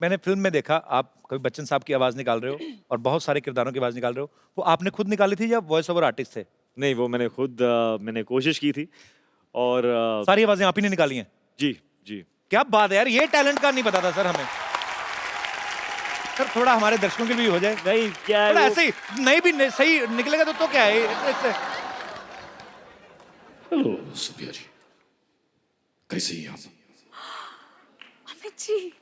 मैंने फ़िल्म में देखा आप कभी बच्चन साहब की आवाज़ निकाल रहे हो और बहुत सारे किरदारों की आवाज़ निकाल रहे हो। वो आपने खुद निकाली थी या वॉइस ओवर आर्टिस्ट थे? नहीं, वो मैंने खुद मैंने कोशिश की थी और सारी आवाज़ें आप ही ने निकाली हैं? जी, जी। क्या बात है यार, ये टैलेंट का नहीं पता था सर हमें। सर थोड़ा हमारे दर्शकों के लिए भी हो जाए। नहीं, क्या है थोड़ा वो ऐसे ही नहीं भी सही निकलेगा तो क्या है इससे। हेलो सुप्रिया जी, कैसे हैं आप? अमित जी,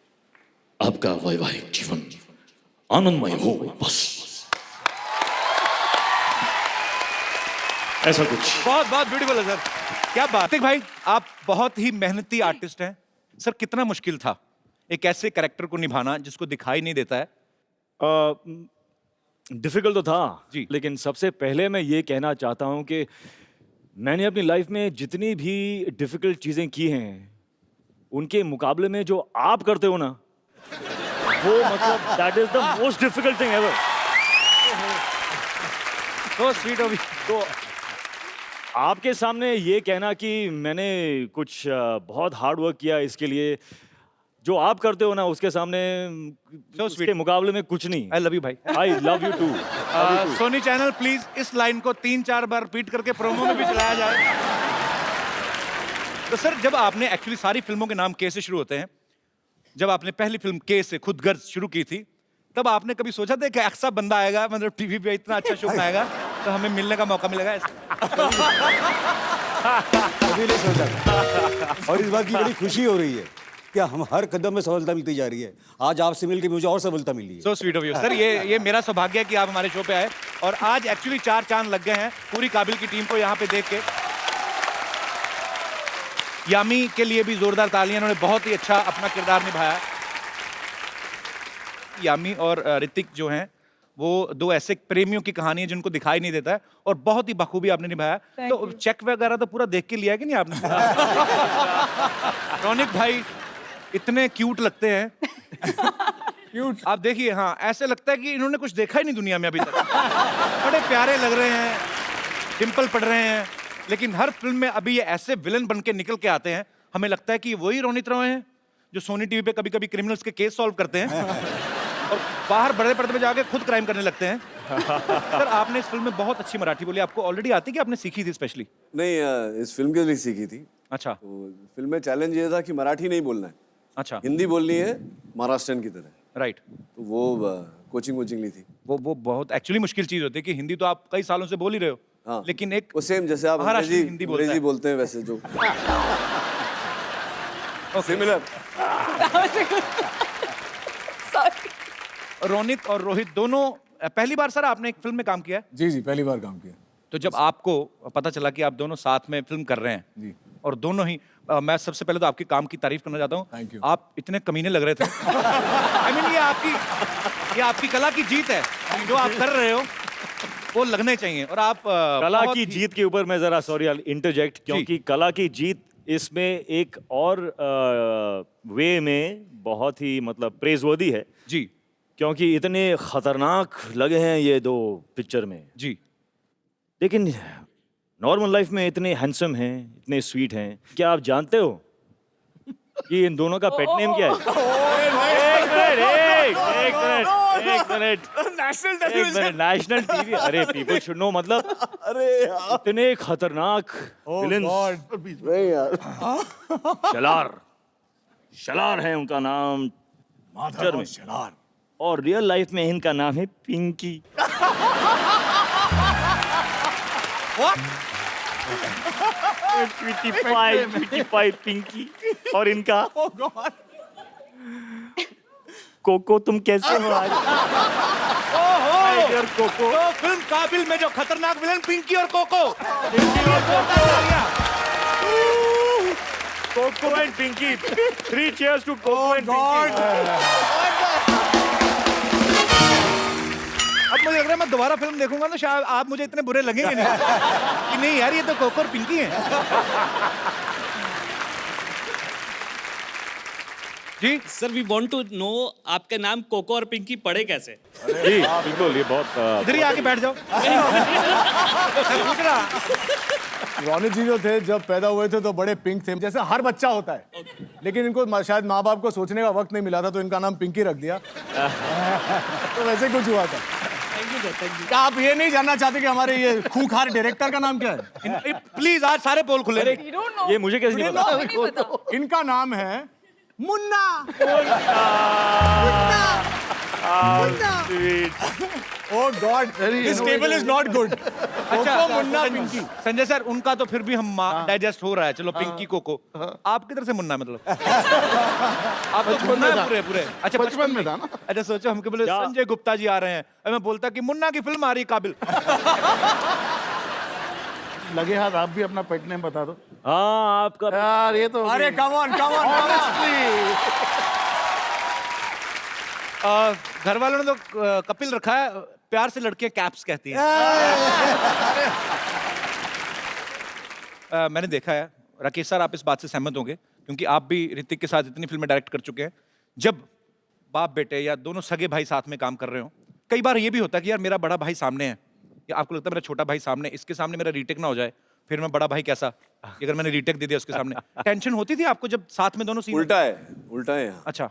आपका वैवाहिक जीवन आनंदमय हो बस, ऐसा कुछ। बहुत बहुत ब्यूटीफुल है सर, क्या बात है भाई। आप बहुत ही मेहनती आर्टिस्ट हैं सर। कितना मुश्किल था एक ऐसे कैरेक्टर को निभाना जिसको दिखाई नहीं देता है? डिफिकल्ट तो था जी। लेकिन सबसे पहले मैं ये कहना चाहता हूँ कि मैंने अपनी लाइफ में जितनी भी डिफिकल्ट चीजें की हैं उनके मुकाबले में जो आप करते हो ना, वो मतलब that is the most difficult thing ever. तो स्वीट ऑफ यू। तो आपके सामने ये कहना कि मैंने कुछ बहुत हार्ड वर्क किया इसके लिए, जो आप करते हो ना उसके सामने उसके मुकाबले में कुछ नहीं। आई लव यू भाई। I love you too. Sony channel please इस लाइन को 3-4 बार रिपीट करके प्रोमो में भी चलाया जाए। तो सर जब आपने एक्चुअली सारी फिल्मों के नाम के से शुरू होते हैं, जब आपने पहली फिल्म के से खुद गर्ज शुरू की थी, तब आपने कभी सोचा था कि ऐसा बंदा आएगा, मतलब टीवी पे इतना अच्छा शो बनाएगा तो हमें मिलने का मौका मिलेगा ऐसा? कभी नहीं सोचा था। और इस बात की बड़ी खुशी हो रही है कि हम हर कदम में सफलता मिलती जा रही है। आज आपसे मिलकर मुझे और सफलता मिली है। So sweet of you sir. ये मेरा सौभाग्य है कि आप हमारे शो पे आए और आज एक्चुअली 4 चांद लग गए हैं पूरी काबिल की टीम को यहाँ पे देख के। यामी के लिए भी जोरदार तालियां, उन्होंने बहुत ही अच्छा अपना किरदार निभाया। यामी और ऋतिक जो हैं वो दो ऐसे प्रेमियों की कहानी है जिनको दिखाई नहीं देता है और बहुत ही बखूबी आपने निभाया। तो चेक वगैरह तो पूरा देख के लिया है कि नहीं आपने? रौनिक भाई इतने क्यूट लगते हैं। क्यूट आप देखिए, हाँ ऐसे लगता है कि इन्होंने कुछ देखा ही नहीं दुनिया में अभी तक। बड़े प्यारे लग रहे हैं, डिंपल पड़ रहे हैं, लेकिन हर फिल्म में अभी ये ऐसे विलन बन के निकल के आते हैं, हमें लगता है कि वही रोनित रॉय हैं जो सोनी टीवी पे कभी कभी क्रिमिनल्स के केस सॉल्व करते हैं और बाहर बड़े पर्दे पे जाके खुद क्राइम करने लगते हैं। सर आपने इस फिल्म में बहुत अच्छी मराठी बोली। आपको ऑलरेडी आती कि आपने सीखी थी स्पेशली? नहीं, इस फिल्म के लिए सीखी थी। अच्छा। तो फिल्म में चैलेंज ये था कि मराठी नहीं बोलना है, अच्छा, हिंदी बोलनी है महाराष्ट्रन की तरह। राइट। तो वो कोचिंग ली थी। वो बहुत एक्चुअली मुश्किल चीज होती है कि हिंदी तो आप कई सालों से बोल ही रहे हो। हाँ, लेकिन एक वो सेम जैसे आप महाराष्ट्रीयन हिंदी अंग्रेजी बोलते हैं वैसे जो सिमिलर। रोनित और रोहित दोनों पहली बार सर आपने एक फिल्म में काम किया है? जी जी, पहली बार काम किया। तो जब आपको पता चला कि आप दोनों साथ में फिल्म कर रहे हैं जी। और दोनों ही मैं सबसे पहले तो आपके काम की तारीफ करना चाहता हूँ। Thank you. आप इतने कमीने लग रहे थे। I mean, ये आपकी कला की जीत है। जो आप कर रहे हो वो लगने चाहिए और आप कला की जीत के ऊपर मैं जरा सॉरी इंटरजेक्ट, क्योंकि कला की जीत इसमें एक और वे में बहुत ही मतलब प्रेजवर्दी है जी, क्योंकि इतने खतरनाक लगे हैं ये दो पिक्चर में जी। लेकिन नॉर्मल लाइफ में इतने हैंडसम हैं, इतने स्वीट हैं। क्या आप जानते हो कि इन दोनों का पेट नेम क्या है? एक मिनट नेशनल टीवी। अरे पीपल शुड नो, मतलब अरे इतने खतरनाक विलेंस। नहीं यार, शलार है उनका नाम पिक्चर में, शलार। और रियल लाइफ में इनका नाम है पिंकी। ट्वेंटी फाइव पिंकी और इनका कोको। तुम कैसे हो आज? ओहो, कोको। तो फिल्म काबिल में जो खतरनाक विलन पिंकी और Koko. Koko and Pinky. 3 cheers to Koko and Pinky. अब मुझे लग रहा है मैं दोबारा फिल्म देखूंगा तो शायद आप मुझे इतने बुरे लगेंगे नहीं कि नहीं यार ये तो कोको और पिंकी हैं। जी sir, we want to know आपका नाम कोको और पिंकी पड़े कैसे? जी बिल्कुल, ये बहुत इधर ही आके बैठ जाओ। पूछ रहा रोनित जी जो थे जब पैदा हुए थे तो बड़े पिंक थे, जैसे हर बच्चा होता है, लेकिन इनको शायद माँ बाप को सोचने का वक्त नहीं मिला था तो इनका नाम पिंकी रख दिया। तो वैसे कुछ हुआ था। क्या आप ये नहीं जानना चाहते कि हमारे ये खूंखार डायरेक्टर का नाम क्या है? प्लीज आज सारे पोल खुले। ये मुझे कैसे नहीं पता? नहीं पता। इनका नाम है Munna. Oh God, this table is not good. अच्छा मुन्ना पिंकी। संजय सर, उनका तो फिर भी हम डाइजेस्ट हो रहा है, चलो पिंकी कोको। आप किधर से मुन्ना मतलब? आप तो मुन्ना है पूरे पूरे। अच्छा बचपन में था ना। अच्छा सोचो हमके बोले संजय गुप्ता जी आ रहे हैं, और मैं बोलता कि मुन्ना की फिल्म आ रही काबिल। लगे हाथ आप भी अपना पेट नेम बता दो। हाँ आपका यार ये तो अरे कम ऑन कम ऑन। घर वालों ने तो कपिल रखा है, प्यार से लड़कियां कैप्स कहती हैं। मैंने देखा है, राकेश सर आप इस बात से सहमत होंगे क्योंकि आप भी ऋतिक के साथ इतनी फिल्में डायरेक्ट कर चुके हैं, जब बाप बेटे या दोनों सगे भाई साथ में काम कर रहे हो, कई बार ये भी होता है कि यार मेरा बड़ा भाई सामने है, या आपको लगता है मेरा छोटा भाई सामने, इसके सामने मेरा रीटेक ना हो जाए, फिर मैं बड़ा भाई कैसा, अगर मैंने रीटेक दे दिया उसके सामने। टेंशन होती थी आपको जब साथ में दोनों सीन? उल्टा है यहाँ। अच्छा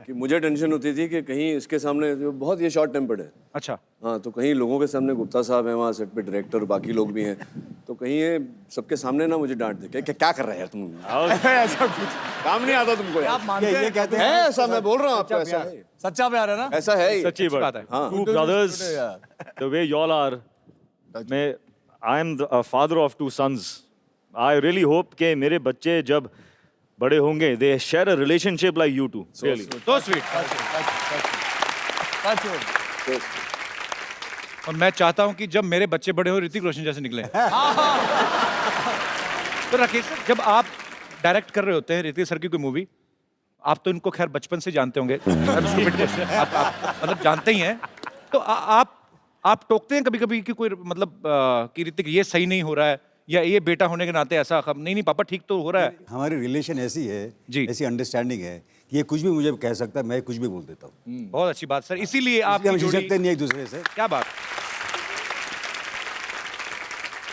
कि मुझे टेंशन होती थी कि कहीं इसके सामने, जो बहुत ये शॉर्ट टेम्पर्ड है, अच्छा हाँ, तो कहीं लोगों के सामने, गुप्ता साहब हैं वहाँ सेट पे, डायरेक्टर बाकी लोग भी हैं, तो कहीं ये सबके सामने ना मुझे डांट दे क्या कर रहे हैं तुम, ऐसा कुछ काम नहीं आता तुमको यार। आप मानते हैं? ये कहते है हैं ऐसा, मैं बोल रहा हूँ आपको, ऐसा है, सच्चा प्यार है ना? ऐसा है ही। सच्ची बात है। हाँ। Two brothers, the way y'all are. I am the father of 2 sons. I really hope कि मेरे बच्चे जब बड़े होंगे, they share a relationship like you two. Really. तो स्वीट। और मैं चाहता हूं कि जब मेरे बच्चे बड़े हो ऋतिक रोशन जैसे निकले। तो राकेश सर, जब आप डायरेक्ट कर रहे होते हैं ऋतिक सर की कोई मूवी, आप तो इनको खैर बचपन से जानते होंगे, आप मतलब जानते ही हैं, तो आप टोकते हैं कभी कभी कि कोई मतलब कि ऋतिक ये सही नहीं हो रहा है, या ये बेटा होने के नाते ऐसा नहीं पापा ठीक तो हो रहा है? हमारी रिलेशन ऐसी है जी। ऐसी अंडरस्टैंडिंग है कि ये कुछ भी मुझे कह सकता है, मैं कुछ भी बोल देता हूँ। बहुत अच्छी बात सर, इसीलिए आप हम झिझकते नहीं एक दूसरे से। क्या बात।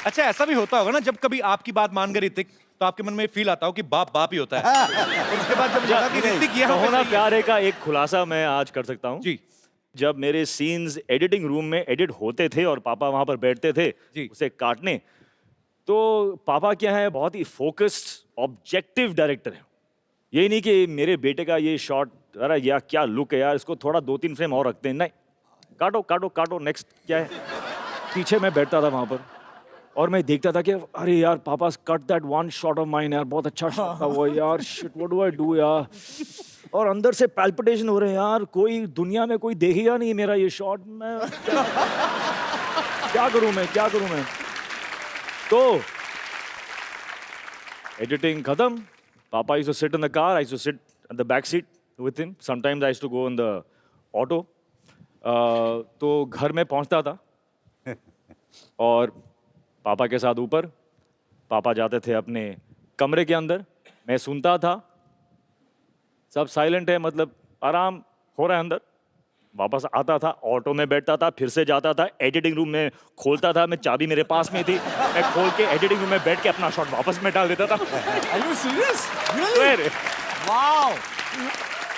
अच्छा ऐसा भी होता होगा ना, जब कभी आपकी बात मान गए ऋतिक, तो आपके मन में फील आता हो कि बाप ही होता है। और उसके बाद जब लगा कि ऋतिक ये होना प्यारे का एक खुलासा मैं आज कर सकता हूँ जी। जब मेरे सीन्स एडिटिंग रूम में एडिट होते थे और पापा वहां पर बैठते थे जी। उसे काटने, तो पापा क्या है, बहुत ही फोकस्ड ऑब्जेक्टिव डायरेक्टर है। यही नहीं कि मेरे बेटे का ये शॉट, अरे यार क्या लुक है यार, इसको थोड़ा 2-3 फ्रेम और रखते हैं, नहीं, काटो काटो काटो, नेक्स्ट क्या है। पीछे मैं बैठता था वहां पर और मैं देखता था कि अरे यार पापा cut that one shot of mine यार, बहुत अच्छा शॉट था वो यार, shit what do I do यार। और अंदर से पैल्पिटेशन हो रहे हैं यार, कोई दुनिया में कोई देखेगा नहीं मेरा ये शॉट, मैं क्या करूं मैं। तो एडिटिंग खत्म, पापा used to sit in the car, I used to sit in the back seat with him, sometimes I used to go in the auto. तो घर में पहुंचता था और पापा के साथ ऊपर, पापा जाते थे अपने कमरे के अंदर, मैं सुनता था, सब साइलेंट है, मतलब आराम हो रहा है अंदर। वापस आता था, ऑटो में बैठता था, फिर से जाता था, एडिटिंग रूम में खोलता था, मैं चाबी मेरे पास में थी, मैं खोल के एडिटिंग रूम में बैठ के अपना शॉट वापस में डाल देता था। Are you serious? Really? Wow!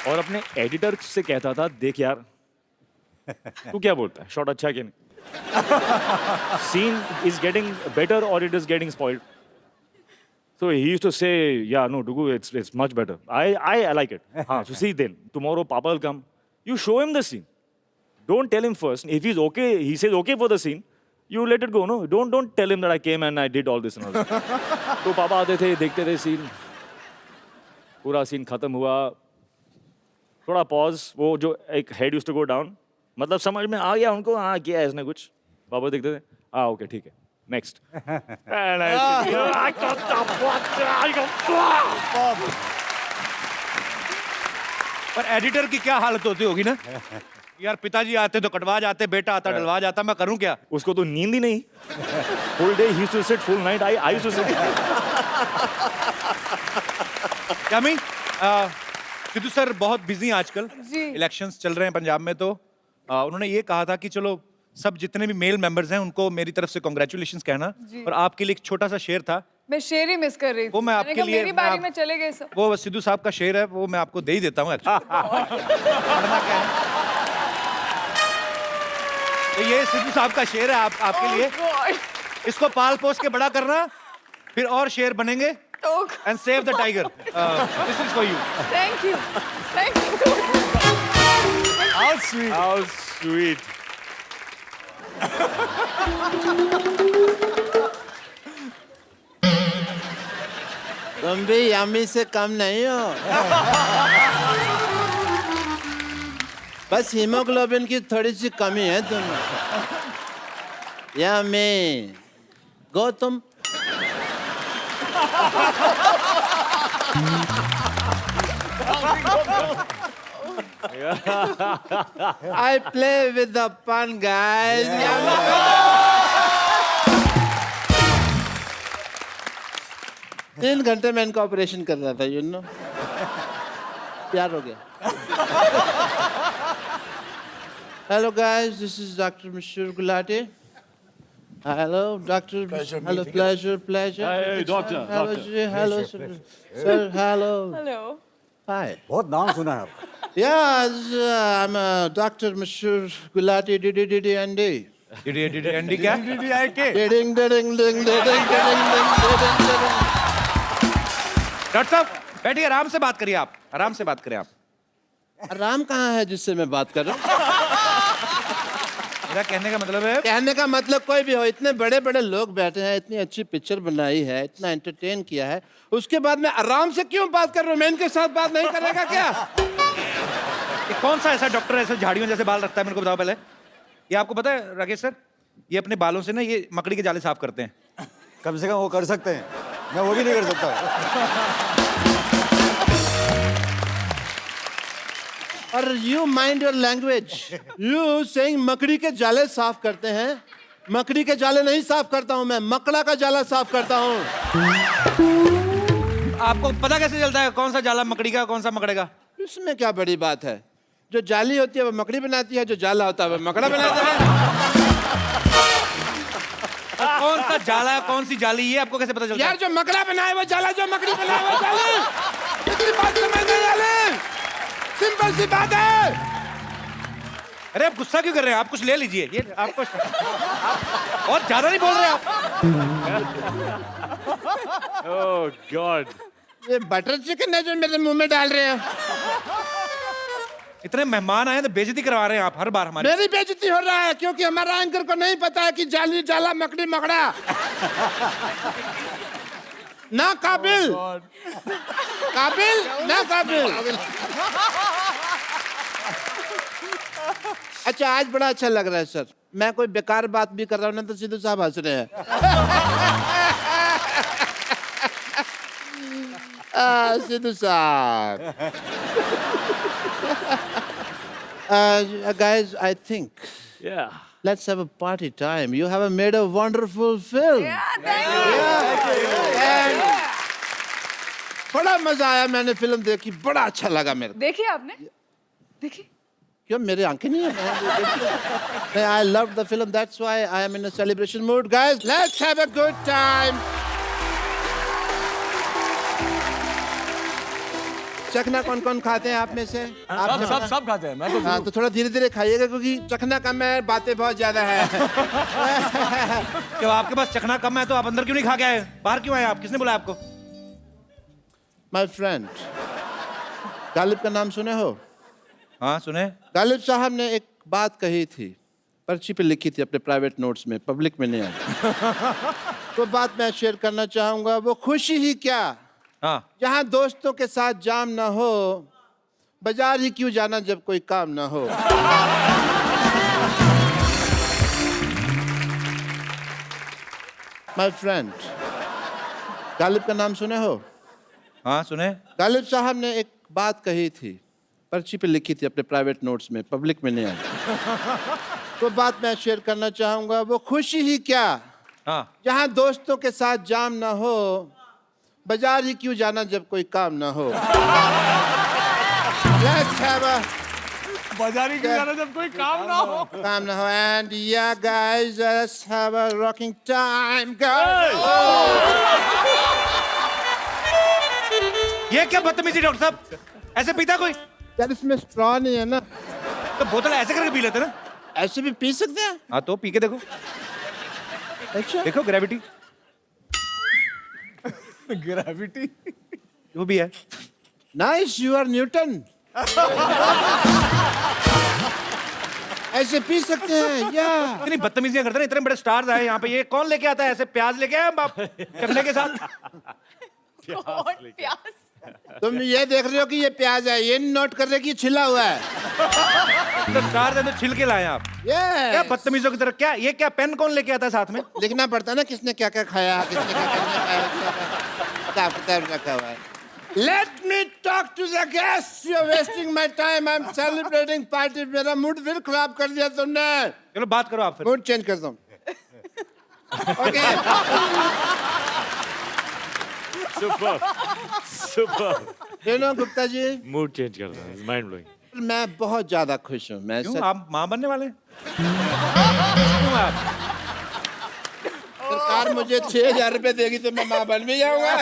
और अपने एडिटर से कहता था, देख यार तू क्या बोलता है, शॉट अच्छा है कि नहीं, सीन इज गेटिंग बेटर और it is getting spoiled. So he used to say, yeah, no, Dugu, it's much better. I like it. So see then, tomorrow Papa will come. You show him the scene. Don't tell him first. If he's okay, he says okay for the scene, you let it go, no? Don't tell him that I came and I did all this and all that. तो पापा आते थे, देखते थे scene, पूरा scene खत्म हुआ, थोड़ा पॉज, वो जो एक head used to go down, मतलब समझ में आ गया उनको, हाँ किया है इसने कुछ, पापा देखते थे, ओके ठीक है, next. And I got the fuck. पर एडिटर की क्या हालत होती होगी ना, यार पिताजी आते तो कटवा जाते, बेटा आता डलवा जाता, मैं करूं क्या। उसको तो नींद ही नहीं, full day he used to sit, full night I used to sit. Yami Siddhu sir बहुत बिजी हैं आजकल, जी। इलेक्शंस चल रहे हैं पंजाब में, तो उन्होंने ये कहा था कि चलो सब जितने भी मेल मेंबर्स हैं उनको मेरी तरफ से कॉन्ग्रेचुलेशन कहना। और आपके लिए एक छोटा सा शेर था, मैं शेर ही मिस कर रही थी। वो मैं मैंने आपके कहा, लिए मेरी बारी में चले गए सब। वो सिद्धू साहब का शेर है, वो मैं आपको दे ही देता हूँ actually। पढ़ना क्या है? तो ये सिद्धू साहब का शेर है आपके लिए। इसको पाल पोस के बड़ा करना, फिर और शेर बनेंगे। And save the tiger. This is for you. Thank you, thank you. How sweet. How sweet. तुम भी यम्मी से कम नहीं हो। बस हीमोग्लोबिन की थोड़ी सी कमी है तुम्हें। Yummy Gautam. I play with the fun guys. तीन घंटे में इनका ऑपरेशन कर रहा था, यू नो। प्यार हो गया। Hello guys, this is Dr. Mishur Gulati. Hello, Doctor. Hello, pleasure. Hey, doctor. Hello, Doctor. Ji, hello, sir. Sir, hello. Hello. Hi. बहुत नाम सुना है आपका। Yeah, I'm Dr. Mishur Gulati. DDDDND. Andy क्या? Ding, ding, ding, ding, ding, ding, ding, ding. Doctor साहब बैठिए, आराम से बात करिए आप, आराम से बात करें आप। आराम कहाँ है जिससे मैं बात कर रहा हूँ? मेरा कहने का मतलब है, कहने का मतलब कोई भी हो, इतने बड़े बड़े लोग बैठे हैं, इतनी अच्छी पिक्चर बनाई है, इतना एंटरटेन किया है, उसके बाद मैं आराम से क्यों बात कर रहा हूँ? मैं इनके साथ बात नहीं करेगा क्या? ये कौन सा ऐसा डॉक्टर ऐसे झाड़ियों जैसे बाल रखता है, मेरे को बताओ पहले। ये आपको पता है राकेश सर, ये अपने बालों से ना ये मकड़ी के जाले साफ करते हैं। कम से कम वो कर सकते हैं, मैं वो भी नहीं कर सकता। और you mind your language. You saying मकड़ी के जाले साफ करते हैं। मकड़ी के जाले नहीं साफ करता हूँ मैं, मकड़ा का जाला साफ करता हूँ। आपको पता कैसे चलता है कौन सा जाला मकड़ी का, कौन सा मकड़े का? इसमें क्या बड़ी बात है? जो जाली होती है वो मकड़ी बनाती है, जो जाला होता है वो मकड़ा बनाता है। कौन सा जाला, कौन सी जाली, ये आपको कैसे पता चलता है? यार जो मकड़ा बनाए वो जाला, जो मकड़ी बनाए वो जाला। इतनी बात समझ नहीं आ रही। सिंपल सी बात है। अरे आप गुस्सा क्यों कर रहे हैं? आप कुछ ले लीजिए, ये आपको आप बहुत ज्यादा नहीं बोल रहे आप। Oh God. ये बटर चिकन है जो मेरे मुंह में डाल रहे हैं। इतने मेहमान आए तो बेइज्जती करवा रहे हैं आप हर बार हमारी। मेरी बेइज्जती हो रहा है क्योंकि हमारा एंकर को नहीं पता है कि जाली जाला मकड़ी मकड़ा। ना काबिल, काबिल ना काबिल। अच्छा आज बड़ा अच्छा लग रहा है सर। मैं कोई बेकार बात भी कर रहा हूँ ना तो सिद्धू साहब हंस रहे हैं। सिद्धू साहब। Guys, I think Yeah. let's have a party time. You have made a wonderful film. And बड़ा मजा आया, मैंने फिल्म देखी, बड़ा अच्छा लगा मेरे को। देखी आपने? देखी? क्यों मेरे आंखें नहीं है? I loved the film. That's why I am in a celebration mood. Guys, let's have a good time. चखना कौन कौन खाते हैं आप में से? सब खाते हैं। मैं तो हाँ तो थोड़ा धीरे धीरे खाइएगा क्योंकि चखना कम है, बातें बहुत ज्यादा है। जब आपके पास चखना कम है तो आप अंदर क्यों नहीं खा के आए? बाहर क्यों आए आप? किसने बोला आपको? माय फ्रेंड, गालिब का नाम सुने हो? हाँ सुने। गालिब साहब ने एक बात कही थी, पर्ची पे लिखी थी अपने प्राइवेट नोट्स में, पब्लिक में नहीं आई। तो बात मैं शेयर करना चाहूंगा। वो खुशी ही क्या हाँ। जहां दोस्तों के साथ जाम ना हो, बाजार ही क्यों जाना जब कोई काम ना हो। माय फ्रेंड, गालिब का नाम सुने हो? हाँ सुने। गालिब साहब ने एक बात कही थी, पर्ची पे लिखी थी अपने प्राइवेट नोट्स में, पब्लिक में नहीं आई। तो बात मैं शेयर करना चाहूंगा। वो खुशी ही क्या हाँ। जहां दोस्तों के साथ जाम ना हो, बाजार ही क्यों जाना जब कोई काम ना हो। Let's have a बाजारी क्यों जाना जब कोई काम ना हो? काम ना हो एंड या guys let's have a rocking time guys. ये क्या बदतमीजी डॉक्टर साहब, ऐसे पीता कोई? यार इसमें स्ट्रॉ नहीं है ना, तो बोतल ऐसे करके पी लेते ना। ऐसे भी पी सकते हैं। हाँ तो पी के देखो, अच्छा देखो ग्रेविटी ग्रेविटी वो भी है। Nice you are Newton. ऐसे पी सकते हैं या इतनी बदतमीजियां करते हैं, इतने बड़े स्टार्स आए यहाँ पे, ये कौन लेके आता है ऐसे प्याज लेके आए बाप करने के साथ? कौन प्यास? तुम ये देख रहे हो कि ये प्याज है, ये नोट कर रहे कि ये छिला हुआ है। तो स्टार्स है तो छिलके लाए आप। क्या ये बदतमीजों की तरह, क्या ये क्या पेन कौन लेके आता है साथ में? लिखना पड़ता है ना किसने क्या क्या खाया, किसने क्या क्या नहीं खाया, किताब किताब रखा हुआ है। Let me talk to the guests. You're wasting my time. I'm celebrating party. मेरा मूड फिर खराब कर दिया तुमने। चलो बात करो आप फिर। मूड चेंज कर दो। Okay. Super You know, Gupta ji, mood change कर रहा है, माइंड ब्लोइंग। मैं बहुत ज्यादा खुश हूँ। मैं क्यों आप माँ बनने वाले हैं? क्यों आप? सरकार मुझे 6,000 रुपए देगी तो मैं माँ बन भी जाऊंगा।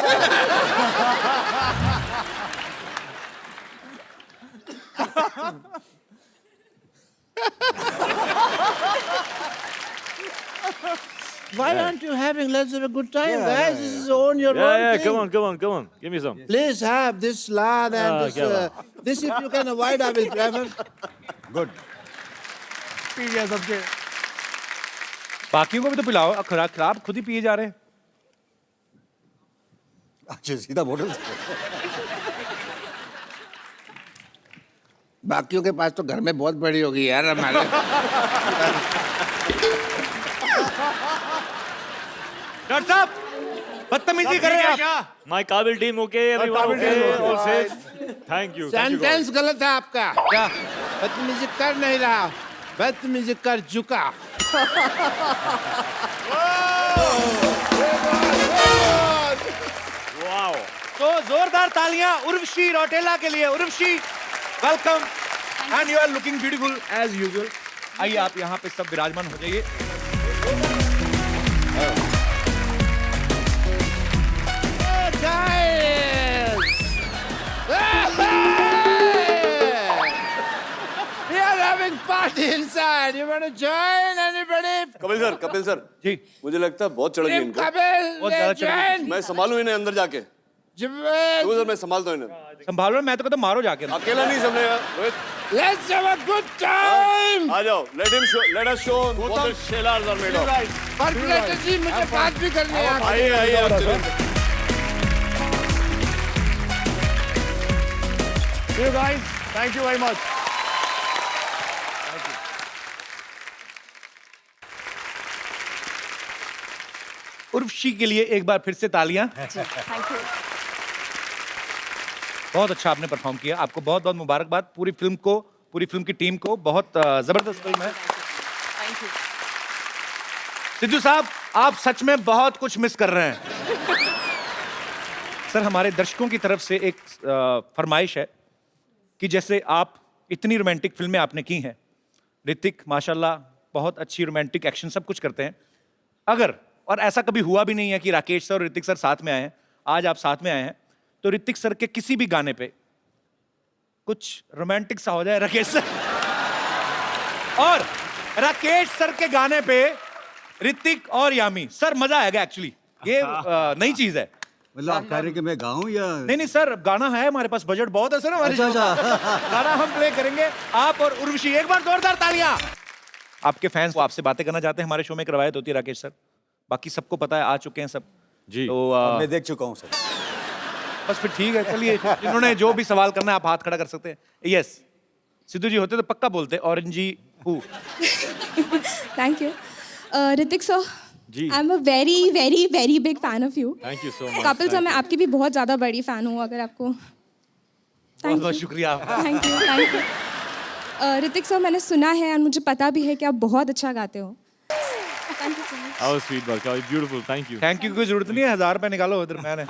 Why aren't you having? Let's have a good time, guys. This is own your own Yeah, thing. come on. Give me some. Please have this lard and this. क्या This if you can avoid, I will prefer. Good. P गया सबके। बाकियों को भी तो पिलाओ, खराब खुद ही पिए जा रहे हैं। अच्छा सीधा बोतल से। बाकियों के पास तो घर में बहुत बड़ी होगी यार हमारे। डॉक्टर साहब बदतमीजी कर रहे हैं आप। My काबिल team okay, everyone okay, all safe. Thank you. Sentence गलत है आपका। क्या? बदतमीजी कर नहीं रहा, बदतमीजी कर चुका। Wow. तो जोरदार तालियां उर्वशी रौटेला के लिए। Urvashi welcome and you are looking beautiful as usual. आइए आप यहाँ पे सब विराजमान हो जाइए। We are having party inside. You want to join anybody? Kapil sir ji मुझे लगता है बहुत चढ़ गई इनको। Kapil, बहुत ज्यादा चढ़ गई। join. मैं संभालू इन्हें अंदर जाके। Jawed, सर मैं संभालता हूँ इन्हें। संभालो, मैं तो कहता हूँ मारो जाके। अकेला नहीं संभलेगा। Rohit let's have a good time. आ जाओ। Let us show what the sailors are made of। Operator जी मुझे बात भी करनी है। आइए आप चलिए। You guys, thank you very much. Urvashi के लिए एक बार फिर से तालियां। Thank you. बहुत अच्छा आपने परफॉर्म किया, आपको बहुत बहुत मुबारकबाद। पूरी फिल्म को, पूरी फिल्म की टीम को, बहुत जबरदस्त फिल्म है। Thank you. सिद्धू साहब आप सच में बहुत कुछ मिस कर रहे हैं। सर हमारे दर्शकों की तरफ से एक फरमाइश है कि जैसे आप इतनी रोमांटिक फिल्में आपने की हैं, ऋतिक माशाल्लाह बहुत अच्छी रोमांटिक एक्शन सब कुछ करते हैं, अगर और ऐसा कभी हुआ भी नहीं है कि राकेश सर और ऋतिक सर साथ में आए हैं, आज आप साथ में आए हैं, तो ऋतिक सर के किसी भी गाने पे कुछ रोमांटिक सा हो जाए राकेश सर, और राकेश सर के गाने पे ऋतिक और यामी, सर मजा आएगा एक्चुअली। ये नई चीज है। मतलब आप कह रहे हैं कि मैं गाऊं या नहीं सर, गाना है हमारे पास, बजट बहुत है सर हमारे। गाना हम प्ले करेंगे। आप और उर्वशी एक बार जोरदार तालियां। आपके फैंस आपसे बातें करना चाहते हैं, हमारे शो में एक रवायत होती है राकेश सर, बाकी सबको पता है, आ चुके हैं सब जी। तो मैं देख चुका हूं सर। बस फिर ठीक है, चलिए इन्होंने जो भी सवाल करना है आप हाथ खड़ा कर सकते हैं। यस सिद्धू जी होते तो पक्का बोलते ऑरेंजी हु। Thank you. Ritik sir, जी। I'm a very, very, very big fan of you. Thank you so much. Kapil sir, मैं आपकी भी बहुत ज़्यादा बड़ी फ़ैन हूँ, अगर आपको। बहुत बहुत शुक्रिया आपका। Thank you, thank you. Hrithik sir, मैंने सुना है और मुझे पता भी है कि आप बहुत अच्छा गाते हो। Thank you so much. How sweet, Barka. Beautiful. Thank you. Thank you की कोई जरूरत नहीं है, 1000 रुपए निकालो उधर मैंने।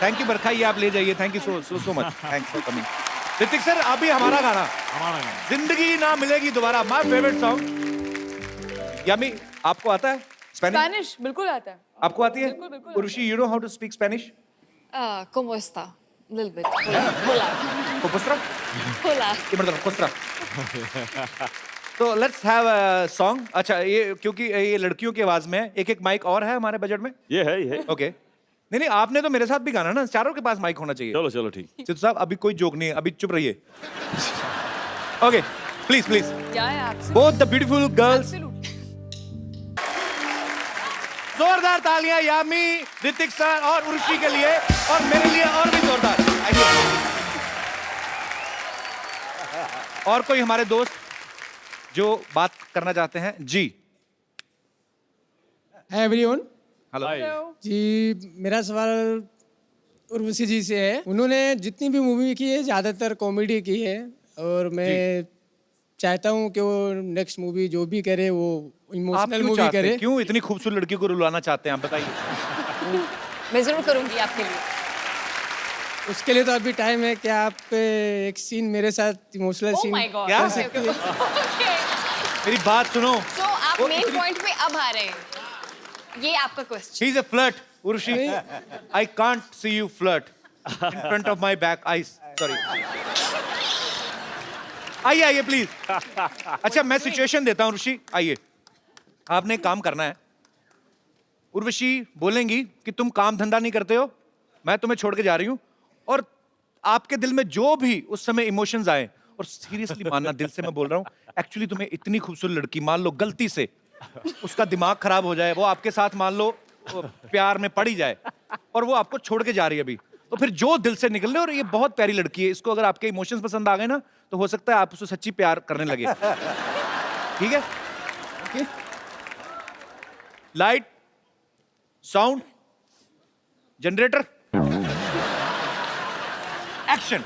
थैंक यू बरखा, ये आप ले जाइए। Thank you so much, thanks for coming. Hrithik sir अभी हमारा गाना जिंदगी ना मिलेगी दोबारा, माय फेवरेट सॉन्ग। यामी आपको आता है स्पेनिश? स्पेनिश बिल्कुल आता है। आपको आती है? बिल्कुल, बिल्कुल। Urvashi, you know how to speak Spanish? ¿Cómo está? Little bit. Hola. कोस्ट्रा? Hola. ये मतलब कोस्ट्रा। तो लेट्स हैव अ सॉन्ग। अच्छा, ये क्योंकि ये लड़कियों की आवाज में है, एक माइक और है हमारे बजट में। ये है। ओके। नहीं, आपने तो मेरे साथ भी गाना ना, चारों के पास माइक होना चाहिए। चलो ठीक। सिद्धू साहब अभी कोई जोक नहीं है, अभी चुप रहिए। ओके, प्लीज क्या है आपसे? बोथ द ब्यूटीफुल गर्ल्स, जोरदार तालियां यामी, ऋतिक सर और उर्वशी के लिए, और मेरे लिए और भी जोरदार। आइए। और कोई हमारे दोस्त जो बात करना चाहते हैं? जी। Hi everyone. हेलो। जी, मेरा सवाल उर्वशी जी से है। उन्होंने जितनी भी मूवी की है ज़्यादातर कॉमेडी की है, और मैं चाहता हूँ कि वो नेक्स्ट मूवी जो भी करे वो आप इमोशनल क्यों मूवी चाहते करे। हैं? क्यों इतनी खूबसूरत लड़की को रुलाना चाहते हैं आप, बताइए। मैं जरूर करूंगी आपके लिए। उसके लिए तो अभी टाइम है कि आप एक सीन मेरे साथ emotional Oh scene my God. क्या? कर सकते हैं। Okay. मेरी बात सुनो। तो आप वो मेन इतनी- पॉइंट पे अब आ रहे हैं। ये आपका question. She's a flirt, Urshi. I can't see you flirt in front of my back eyes. Sorry. आइए प्लीज। अच्छा, मैं सिचुएशन देता हूँ उर्वशी, आइए। आपने एक काम करना है। उर्वशी बोलेंगी कि तुम काम धंधा नहीं करते हो, मैं तुम्हें छोड़ के जा रही हूँ, और आपके दिल में जो भी उस समय इमोशंस आए, और सीरियसली मानना, दिल से मैं बोल रहा हूँ, एक्चुअली तुम्हें इतनी खूबसूरत लड़की, मान लो गलती से उसका दिमाग खराब हो जाए, वो आपके साथ मान लो वो प्यार में पड़ ही जाए, और वो आपको छोड़ के जा रही है अभी, तो फिर जो दिल से निकल रहे, और ये बहुत प्यारी लड़की है, इसको अगर आपके इमोशंस पसंद आ गए ना, तो हो सकता है आप उससे सच्ची प्यार करने लगे। ठीक है? Light, sound, generator, action.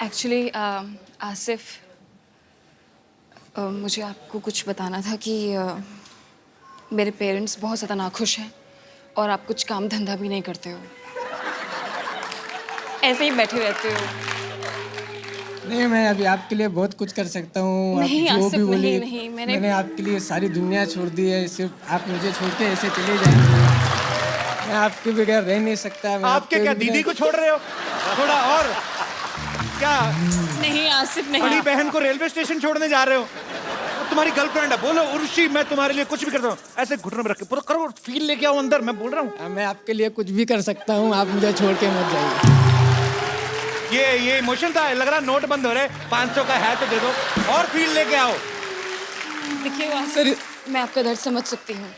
Actually Asif, मुझे आपको कुछ बताना था कि मेरे पेरेंट्स बहुत ज़्यादा नाखुश हैं, और आप कुछ काम धंधा भी नहीं करते हो, ऐसे ही बैठे रहते हो। नहीं, मैं अभी आपके लिए बहुत कुछ कर सकता हूँ। आप नहीं, जो आसिफ, भी बोलिए, नहीं, मैंने आपके लिए सारी दुनिया छोड़ दी है, सिर्फ आप मुझे छोड़ के ऐसे चले जाएं। मैं आपके बगैर रह नहीं सकता। मैं आपके क्या दीदी को छोड़ रहे हो? थोड़ा और क्या? नहीं आसिफ, बड़ी नहीं। बहन को रेलवे स्टेशन छोड़ने जा रहे हो? वो तुम्हारी गर्लफ्रेंड है। बोलो उर्वशी, मैं तुम्हारे लिए कुछ भी करता हूँ। ऐसे घुटने में रख के पूरा करो, फील लेके आओ अंदर, मैं बोल रहा हूँ। मैं आपके लिए कुछ भी कर सकता हूँ, आप मुझे छोड़ के मत जाइए। ये इमोशन था, लग रहा नोट बंद हो रहे। 500 का है तो दे दो, और फील लेके आओ। देखिए आसिफ, मैं आपका दर्द समझ सकती हूँ,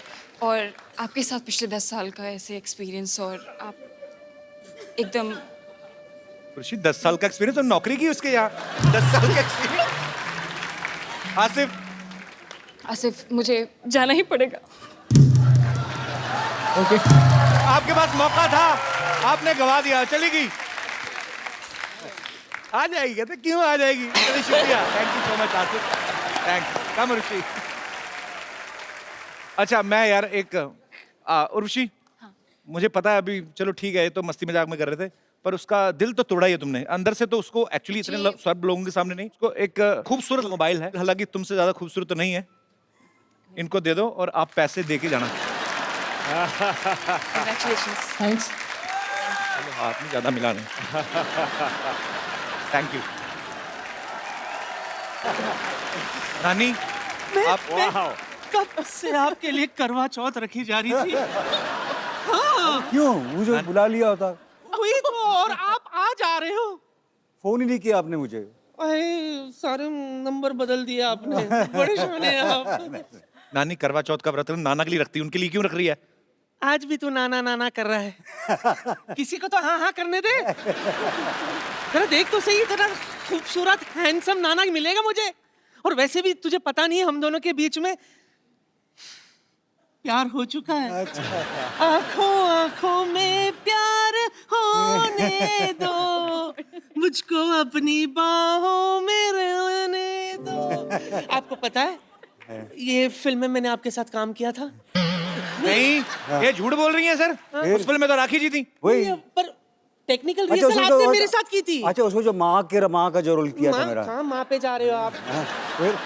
और आपके साथ पिछले 10 साल का ऐसे एक्सपीरियंस, और आप एकदम। उर्वशी, 10 साल का एक्सपीरियंस, तो नौकरी की उसके यहाँ 10 साल का एक्सपीरियंस। आसिफ, मुझे जाना ही पड़ेगा। ओके। आपके पास मौका था, आपने गवा दिया, चली गई। आ जाएगी, कहते क्यों आ जाएगी? चलिए, शुक्रिया, thank you so much Asif, thanks. Come Urvashi. अच्छा, मैं यार एक उर्वशी, मुझे पता है अभी, चलो ठीक है, ये तो मस्ती मजाक में कर रहे थे, पर उसका दिल तो तोड़ा ही है तुमने अंदर से। तो उसको एक्चुअली इतने सब लोगों के सामने नहीं, उसको एक खूबसूरत मोबाइल है, हालांकि तुमसे ज्यादा खूबसूरत तो नहीं है, इनको दे दो और आप पैसे दे के जाना। Congratulations. थैंक्स। हाथ में ज्यादा मिला नहीं। थैंक यू नानी। आप कब से आपके लिए करवा चौथ रखी जा रही थी। क्यों? मुझे बुला लिया होता। वही तो, और आप आ जा रहे हो। फोन ही नहीं किया आपने मुझे। अरे सारे नंबर बदल दिए आपने, बड़े शाने हैं आप। नानी करवा चौथ का व्रत नाना के लिए रखती है, उनके लिए क्यों रख रही है? आज भी तू नाना नाना कर रहा है। किसी को तो हाँ हाँ करने दे। जरा देख तो सही, इतना खूबसूरत हैंडसम नाना मिलेगा मुझे। और वैसे भी तुझे पता नहीं है, हम दोनों के बीच में प्यार हो चुका है। आंखों आंखों में प्यार होने दो, मुझको अपनी बाहों में रहने दो। आपको पता है, ये फिल्म में मैंने आपके साथ काम किया था। नहीं, ये झूठ बोल रही हैं सर। उस फिल्म में तो राखी जी थी। वही पर टेक्निकल अच्छा, रिहर्सल उसमें आपने तो- मेरे साथ की थी। अच्छा, उसमें जो माँ का जो रोल किया था मेरा। कहाँ माँ पे जा रहे हो आप? फिर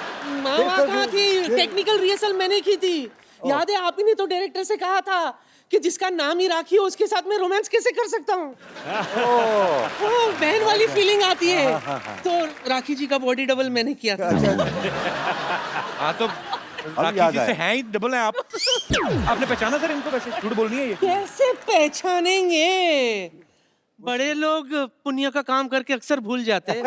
माँ फिर- वहाँ कहाँ थी? टेक्निकल रिहर्सल मैंने की थी। याद है, आप ही ने तो डायरेक्टर से कहा था कि जिसका नाम ही राखी हो उसके साथ मैं रोमांस कैसे कर सकता हूँ। बहन वाली फीलिंग आती है। तो राखी जी का बॉडी डबल मैंने किया था। हाँ तो राखी जी से हैं ही डबल हैं आप। आपने पहचाना सर इनको? वैसे झूठ बोलनी है ये। कैसे पहचानेंगे? बड़े लोग पुण्य का काम करके अक्सर भूल जाते हैं।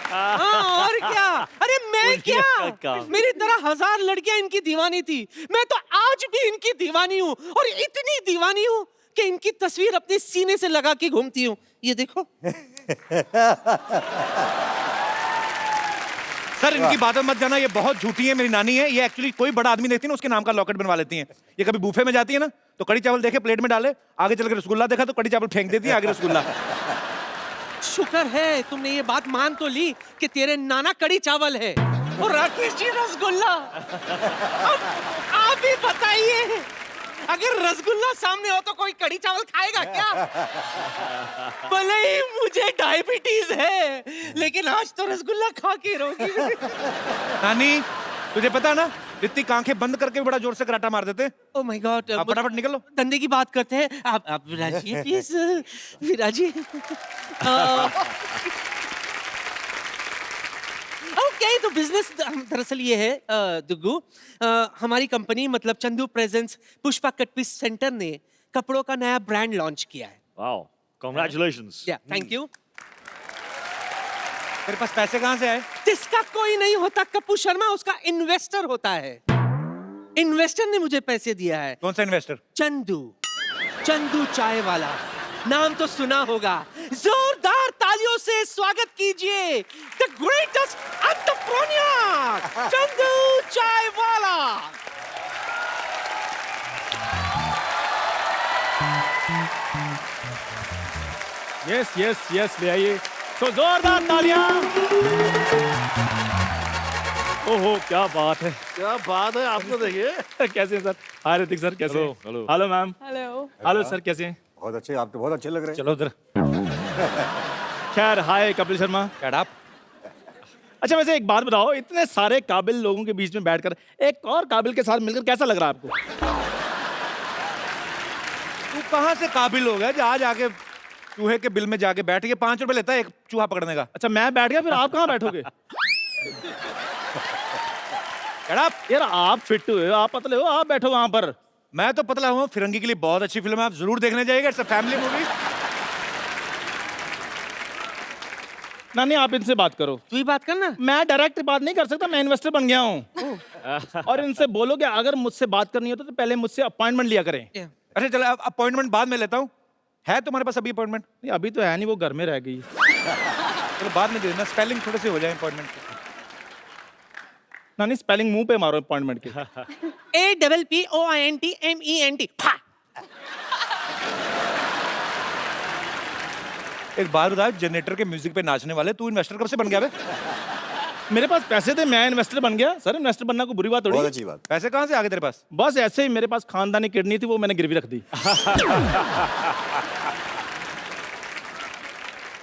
हाँ, और क्या? अरे मैं क्या? मेरी तरह 1000 लड़कियां इनकी दीवानी थी। मैं तो आज भी इनकी दीवानी हूँ, और इतनी दीवानी हूँ कि इनकी तस्वीर अपने सीने से लगा के घूमती हूँ। ये देखो। सर इनकी बातों मत जाना, ये बहुत झूठी है। मेरी नानी है, ये एक्चुअली कोई बड़ा आदमी देखती है ना उसके नाम का लॉकेट बनवा लेती हैं। ये कभी बूफे में जाती है ना तो कड़ी चावल देखे प्लेट में डाले, आगे चल के रसगुल्ला देखा तो कड़ी चावल फेंक देती है, आगे रसगुल्ला। शुक्र है तुमने ये बात मान तो ली कि तेरे नाना कड़ी चावल है और राकेश जी रसगुल्ला। अब आप ही बताइए, अगर रसगुल्ला सामने हो तो कोई कड़ी चावल खाएगा क्या? भले ही मुझे डायबिटीज है, लेकिन आज तो रसगुल्ला खा के रहोगी। नानी तुझे पता ना ऋतिक आंखें बंद करके भी बड़ा जोर से कराटा मार देते। ओह माय गॉड, आप फटाफट निकलो। धंधे की बात करते हैं। आप विराजिए प्लीज, विराजिए। ओके, तो बिजनेस दरअसल ये है दुग्गू, हमारी कंपनी मतलब Chandu presents Pushpa cut piece centre ने कपड़ों का नया ब्रांड लॉन्च किया है। Wow, congratulations. Yeah thank you. तेरे पास पैसे कहाँ से आए? जिसका कोई नहीं होता कप्पू शर्मा, उसका इन्वेस्टर होता है। इन्वेस्टर ने मुझे पैसे दिया है। कौन सा इन्वेस्टर? चंदू चाय वाला, नाम तो सुना होगा। जोरदार तालियों से स्वागत कीजिए द ग्रेटेस्ट एंटरप्रेन्योर चंदू चाय वाला। यस यस यस, ले आइए। तो जोरदार तालियां। ओहो क्या बात है, क्या बात है। आपको देखिए कैसे हैं सर? हाय ऋतिक सर, कैसे हैं? Hello. Hello ma'am. Hello. Hello sir, कैसे हैं? बहुत अच्छे, आप तो बहुत अच्छे लग रहे हैं। चलो उधर। खैर, हाय कपिल शर्मा। आप? अच्छा वैसे एक बात बताओ, इतने सारे काबिल लोगों के बीच में बैठकर एक और काबिल के साथ मिलकर कैसा लग रहा है आपको? तू कहाँ से काबिल हो गया जो आज आके चूहे के बिल में जाके बैठ के 5 रुपए लेता है एक चूहा पकड़ने का? अच्छा मैं बैठ गया, फिर आप कहाँ बैठोगे? यार आप फिट हुए हो, आप पतले हो, आप बैठो वहां पर। मैं तो पतला हूँ। फिरंगी के लिए बहुत अच्छी फिल्म है, आप जरूर देखने जाइएगा। It's a family movie. नानी आप इनसे बात करो। तू ही बात करना। मैं डायरेक्ट बात नहीं कर सकता, मैं इन्वेस्टर बन गया हूँ। और इनसे बोलो कि अगर मुझसे बात करनी हो तो पहले मुझसे अपॉइंटमेंट लिया करें। अच्छा चलो, अपॉइंटमेंट बाद में लेता हूँ। है तुम्हारे पास अभी अपॉइंटमेंट? नहीं अभी तो है नहीं, वो घर में रह गई। चलो बाद में दे देना, स्पेलिंग थोड़े से हो जाए अपॉइंटमेंट के। नानी स्पेलिंग मुंह पे मारो अपॉइंटमेंट के। APPOINTMENT। एक बार बता, जनरेटर के म्यूजिक पे नाचने वाले तू इन्वेस्टर कब से बन गया बे? मेरे पास पैसे थे, मैं इन्वेस्टर बन गया। सर इन्वेस्टर बनना कोई बुरी बात थोड़ी। बहुत अच्छी बात। पैसे कहाँ से आ गए तेरे पास? बस ऐसे ही, मेरे पास खानदानी किडनी थी, वो मैंने गिरवी रख दी।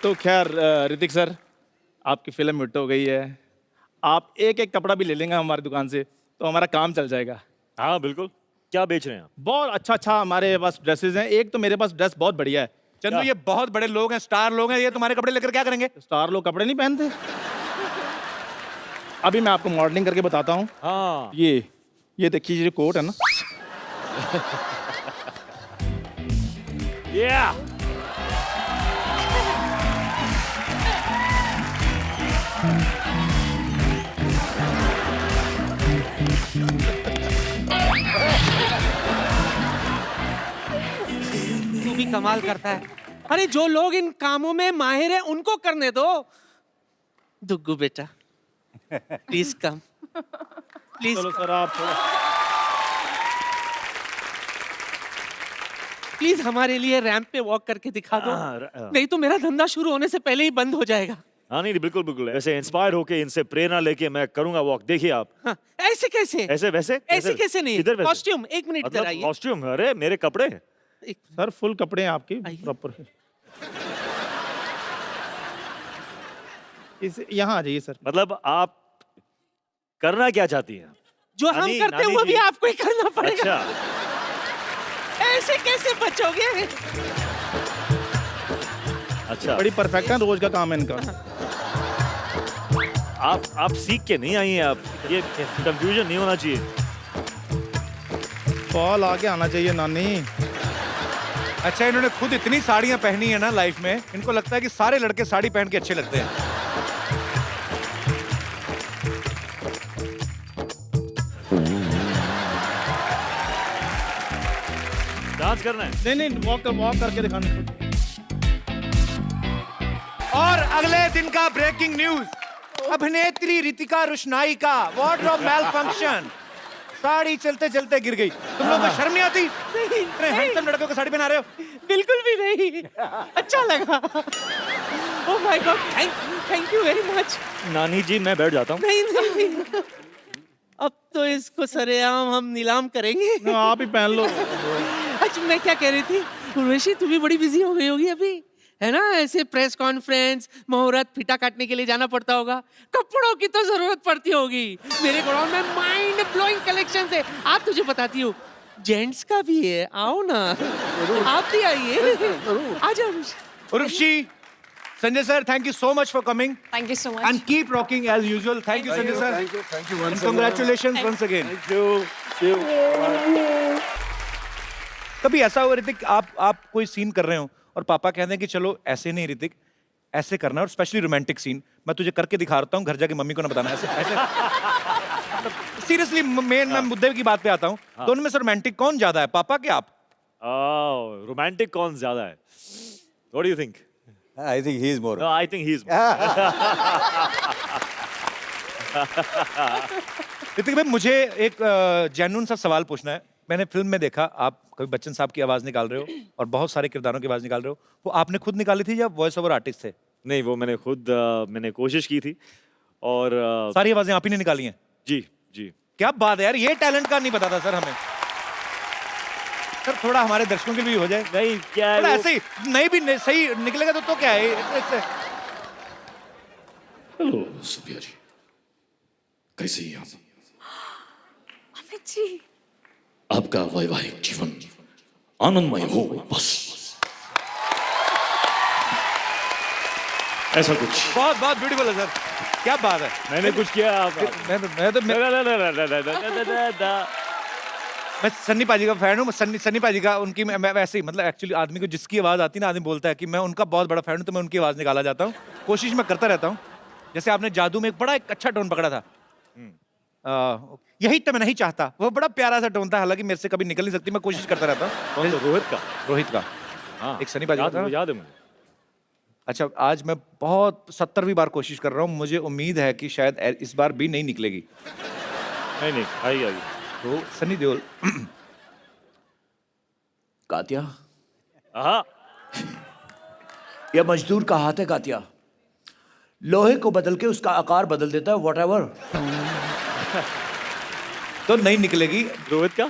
तो खैर ऋतिक सर, आपकी फिल्म हिट हो गई है। आप एक एक कपड़ा भी ले लेंगे हमारी दुकान से तो हमारा काम चल जाएगा। हाँ बिल्कुल। क्या बेच रहे हैं आप? बहुत अच्छा अच्छा हमारे पास ड्रेसेस हैं। एक तो मेरे पास ड्रेस बहुत बढ़िया है। चंदू ये बहुत बड़े लोग हैं, स्टार लोग हैं, ये तुम्हारे कपड़े लेकर क्या करेंगे? स्टार लोग कपड़े नहीं पहनते। अभी मैं आपको मॉडलिंग करके बताता हूँ। हाँ। ये देखिए, ये जो कोट है ना, तू भी कमाल करता है। अरे जो लोग इन कामों में माहिर हैं उनको करने दो। दुग्गू बेटा प्लीज कम, प्लीज। चलो सर आप प्लीज हमारे लिए रैंप पे वॉक करके दिखा दो, नहीं तो मेरा धंधा शुरू होने से पहले ही बंद हो जाएगा। हाँ नहीं बिल्कुल बिल्कुल ऐसे इंस्पायर होके इनसे प्रेरणा लेके मैं करूंगा वॉक। देखिए आप हाँ, ऐसे कैसे? ऐसे वैसे ऐसे कैसे नहीं? किधर वैसे? कॉस्ट्यूम, एक मिनट इधर मतलब आइए। कॉस्ट्यूम? अरे मेरे कपड़े सर फुल कपड़े हैं आपके प्रॉपर। इस यहाँ आ जाइए सर। मतलब आप करना क्या चाहती हैं? जो हम नानी- करते हैं नानी वो जी। भी आपको ही करना पड़ेगा। अच्छा ऐसे कैसे बचोगे? अच्छा बड़ी परफेक्ट है, रोज का काम है इनका। आप सीख के नहीं आई हैं आप, ये कंफ्यूजन नहीं होना चाहिए। फॉल आगे आना चाहिए नानी। अच्छा, इन्होंने खुद इतनी साड़ियां पहनी है ना लाइफ में, इनको लगता है कि सारे लड़के साड़ी पहन के अच्छे लगते हैं। डांस करना है? नहीं नहीं, वॉक करके दिखाना। और अगले दिन का ब्रेकिंग न्यूज, अभिनेत्री रितिका रोशनाई का वार्डरोब मेल फंक्शन, साड़ी चलते चलते गिर गई। तुम लोगों को शर्म नहीं आती? इतने हैंडसम लड़कों को साड़ी पहना रहे हो। बिल्कुल भी नहीं। अच्छा लगा। ओह my God, thank you very much. नानी जी मैं बैठ जाता हूँ। नहीं नहीं नहीं, अब तो इसको सरेआम हम नीलाम करेंगे। आप ही पहन लो। अच्छा मैं क्या कह रही थी, उर्वशी तू भी बड़ी बिजी हो गई होगी अभी, है ना? ऐसे प्रेस कॉन्फ्रेंस, मुहूर्त, फीता काटने के लिए जाना पड़ता होगा, कपड़ों की तो जरूरत पड़ती होगी। मेरे गोडाउन में माइंड ब्लोइंग कलेक्शन है, आप तुझे बताती हूँ। जेंट्स का भी है, आओ ना। आप भी आइए, आ जाओ। Urvashi, Sanjay sir, thank you so much for coming. Thank you so much. And keep rocking as usual. Thank you, Sanjay sir. Thank you And congratulations once again. Thank you. कभी ऐसा हुआ ऋतिक, आप कोई सीन कर रहे हो और पापा कहते हैं कि चलो ऐसे नहीं ऋतिक, ऐसे करना, और स्पेशली रोमांटिक सीन मैं तुझे करके दिखा रहा हूँ, घर जाके मम्मी को ना बताना। ऐसे ऐसे सीरियसली मैं मुद्दे की बात पे आता हूँ। दोनों में से रोमांटिक कौन ज्यादा है, पापा के आप? रोमांटिक कौन ज्यादा है? What do you think? I think he is more. No, I think he's Hrithik भाई, मुझे एक जेन्युइन सा सवाल पूछना है। मैंने फिल्म में देखा आप कभी बच्चन साहब की आवाज निकाल रहे हो और बहुत सारे किरदारों की आवाज निकाल रहे हो, वो आपने खुद निकाली थी या वॉइस ओवर आर्टिस्ट थे? नहीं, वो मैंने खुद मैंने कोशिश की थी और सारी आवाजें आप ही ने निकाली हैं? जी जी। क्या बात है यार, ये टैलेंट का नहीं पता था सर हमें। सर थोड़ा हमारे दर्शकों के भी हो जाए। नहीं क्या है थोड़ा वो- ऐसे ही नहीं भी सही निकलेगा तो क्या है इससे। हेलो सुप्रिया जी, कैसे हैं आप? अमित जी, आपका वैवाहिक जीवन आनंदमय हो बस, ऐसा कुछ। बहुत बहुत ब्यूटीफुल है सर, क्या बात है। मैंने कुछ किया मैं सन्नी पाजी का फैन हूँ। सन्नी पाजी का उनकी मैं वैसे ही, मतलब एक्चुअली आदमी को जिसकी आवाज आती है ना, आदमी बोलता है कि मैं उनका बहुत बड़ा फैन हूँ, तो मैं उनकी आवाज निकाला जाता हूँ। कोशिश मैं करता रहता हूँ। जैसे आपने जादू में एक बड़ा एक अच्छा टोन पकड़ा था, यही तो मैं नहीं चाहता, वो बड़ा प्यारा सा टोन था, हालांकि मेरे से कभी निकल नहीं सकती, मैं कोशिश करता रहता हूँ। रोहित का हाँ, एक सन्नी पाजी का था। याद है मुझे। अच्छा, आज मैं बहुत 70वीं बार कोशिश कर रहा हूँ, मुझे उम्मीद है कि शायद इस बार भी नहीं निकलेगी। नहीं आएगी। तो सनी देओल। कात्या, हाँ, यह मजदूर का हाथ है कात्या, लोहे को बदल के उसका आकार बदल देता है, व्हाटएवर। तो नहीं निकलेगी। रोहित का